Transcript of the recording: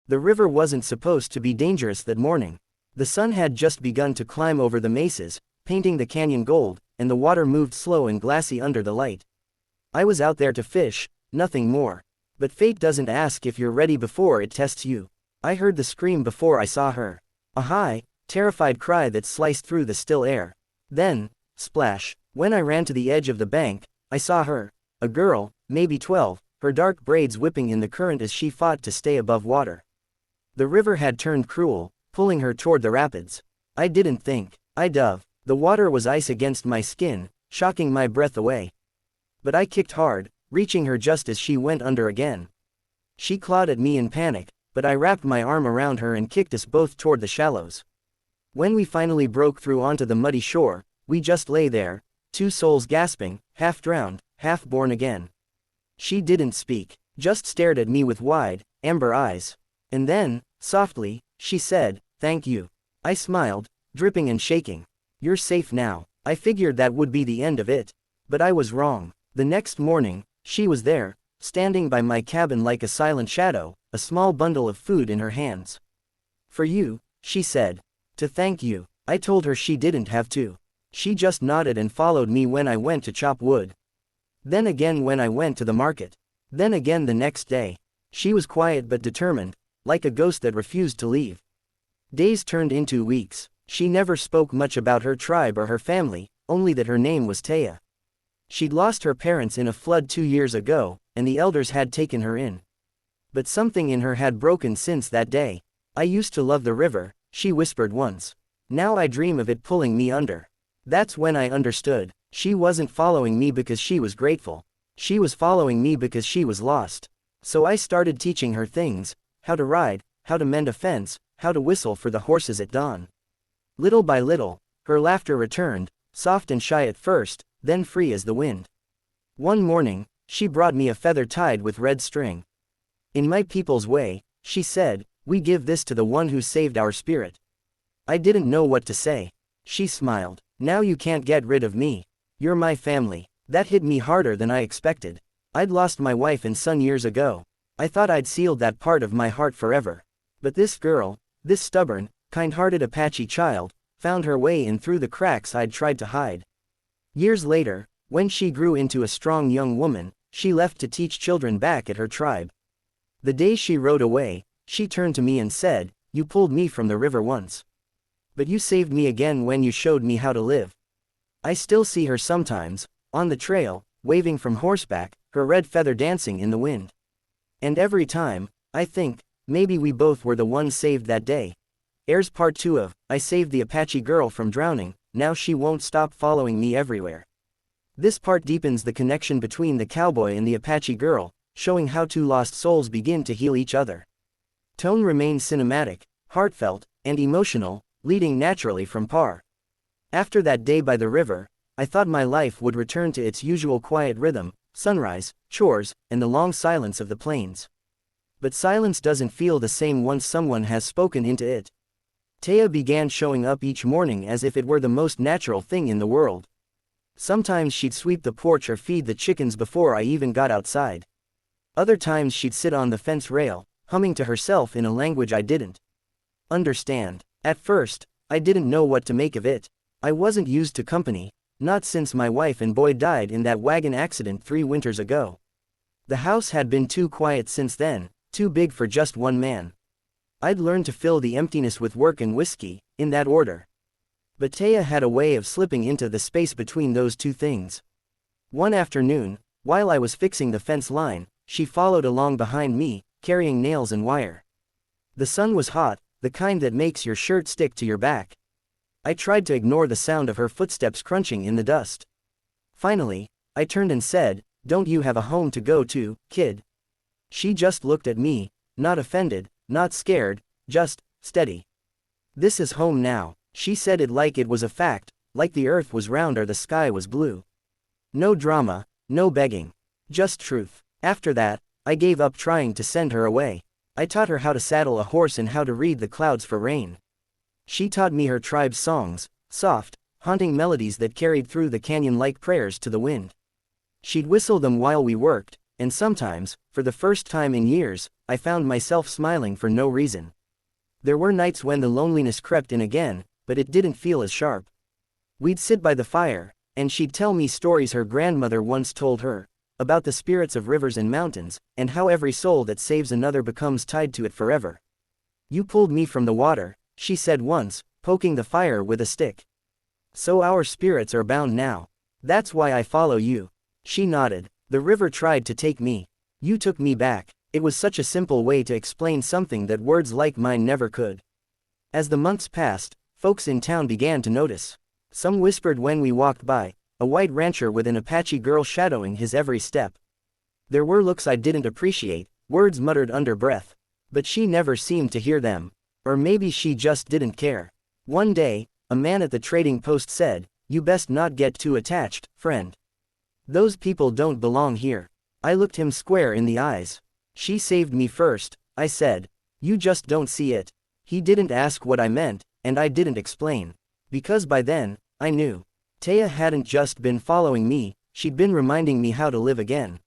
The river wasn't supposed to be dangerous that morning. The sun had just begun to climb over the mesas, painting the canyon gold, and the water moved slow and glassy under the light. I was out there to fish, nothing more. But fate doesn't ask if you're ready before it tests you. I heard the scream before I saw her. A high, terrified cry that sliced through the still air. Then, splash. When I ran to the edge of the bank, I saw her. A girl, maybe 12, her dark braids whipping in the current as she fought to stay above water. The river had turned cruel, pulling her toward the rapids. I didn't think. I dove. The water was ice against my skin, shocking my breath away. But I kicked hard, reaching her just as she went under again. She clawed at me in panic, but I wrapped my arm around her and kicked us both toward the shallows. When we finally broke through onto the muddy shore, we just lay there, two souls gasping, half drowned, half born again. She didn't speak, just stared at me with wide, amber eyes. And then, softly, she said, "Thank you." I smiled, dripping and shaking. "You're safe now." I figured that would be the end of it. But I was wrong. The next morning, she was there, standing by my cabin like a silent shadow, a small bundle of food in her hands. "For you," she said. "To thank you." I told her she didn't have to. She just nodded and followed me when I went to chop wood. Then again when I went to the market. Then again the next day. She was quiet but determined, like a ghost that refused to leave. Days turned into weeks. She never spoke much about her tribe or her family, only that her name was Taya. She'd lost her parents in a flood 2 years ago, and the elders had taken her in. But something in her had broken since that day. "I used to love the river," she whispered once. "Now I dream of it pulling me under." That's when I understood. She wasn't following me because she was grateful. She was following me because she was lost. So I started teaching her things: how to ride, how to mend a fence, how to whistle for the horses at dawn. Little by little, her laughter returned, soft and shy at first, then free as the wind. One morning, she brought me a feather tied with red string. "In my people's way," she said, "we give this to the one who saved our spirit." I didn't know what to say. She smiled. "Now you can't get rid of me. You're my family." That hit me harder than I expected. I'd lost my wife and son years ago. I thought I'd sealed that part of my heart forever. But this girl, this stubborn, kind-hearted Apache child, found her way in through the cracks I'd tried to hide. Years later, when she grew into a strong young woman, she left to teach children back at her tribe. The day she rode away, she turned to me and said, "You pulled me from the river once. But you saved me again when you showed me how to live." I still see her sometimes, on the trail, waving from horseback, her red feather dancing in the wind. And every time, I think, maybe we both were the ones saved that day. Airs Part 2 of I Saved the Apache Girl from Drowning. Now she won't stop following me everywhere. This part deepens the connection between the cowboy and the Apache girl, showing how two lost souls begin to heal each other. Tone remains cinematic, heartfelt, and emotional, leading naturally from Par. After that day by the river, I thought my life would return to its usual quiet rhythm: sunrise, chores, and the long silence of the plains. But silence doesn't feel the same once someone has spoken into it. Taya began showing up each morning as if it were the most natural thing in the world. Sometimes she'd sweep the porch or feed the chickens before I even got outside. Other times she'd sit on the fence rail, humming to herself in a language I didn't understand. At first, I didn't know what to make of it. I wasn't used to company, not since my wife and boy died in that wagon accident 3 winters ago. The house had been too quiet since then, too big for just one man. I'd learned to fill the emptiness with work and whiskey, in that order. But Taya had a way of slipping into the space between those two things. One afternoon, while I was fixing the fence line, she followed along behind me, carrying nails and wire. The sun was hot, the kind that makes your shirt stick to your back. I tried to ignore the sound of her footsteps crunching in the dust. Finally, I turned and said, "Don't you have a home to go to, kid?" She just looked at me, not offended, not scared, just steady. "This is home now." She said it like it was a fact, like the earth was round or the sky was blue. No drama, no begging. Just truth. After that, I gave up trying to send her away. I taught her how to saddle a horse and how to read the clouds for rain. She taught me her tribe's songs, soft, haunting melodies that carried through the canyon like prayers to the wind. She'd whistle them while we worked, and sometimes, for the first time in years, I found myself smiling for no reason. There were nights when the loneliness crept in again, but it didn't feel as sharp. We'd sit by the fire, and she'd tell me stories her grandmother once told her, about the spirits of rivers and mountains, and how every soul that saves another becomes tied to it forever. "You pulled me from the water," she said once, poking the fire with a stick. "So our spirits are bound now. That's why I follow you." She nodded. "The river tried to take me. You took me back." It was such a simple way to explain something that words like mine never could. As the months passed, folks in town began to notice. Some whispered when we walked by, a white rancher with an Apache girl shadowing his every step. There were looks I didn't appreciate, words muttered under breath. But she never seemed to hear them. Or maybe she just didn't care. One day, a man at the trading post said, "You best not get too attached, friend. Those people don't belong here." I looked him square in the eyes. "She saved me first," I said. "You just don't see it." He didn't ask what I meant, and I didn't explain. Because by then, I knew. Taya hadn't just been following me, she'd been reminding me how to live again.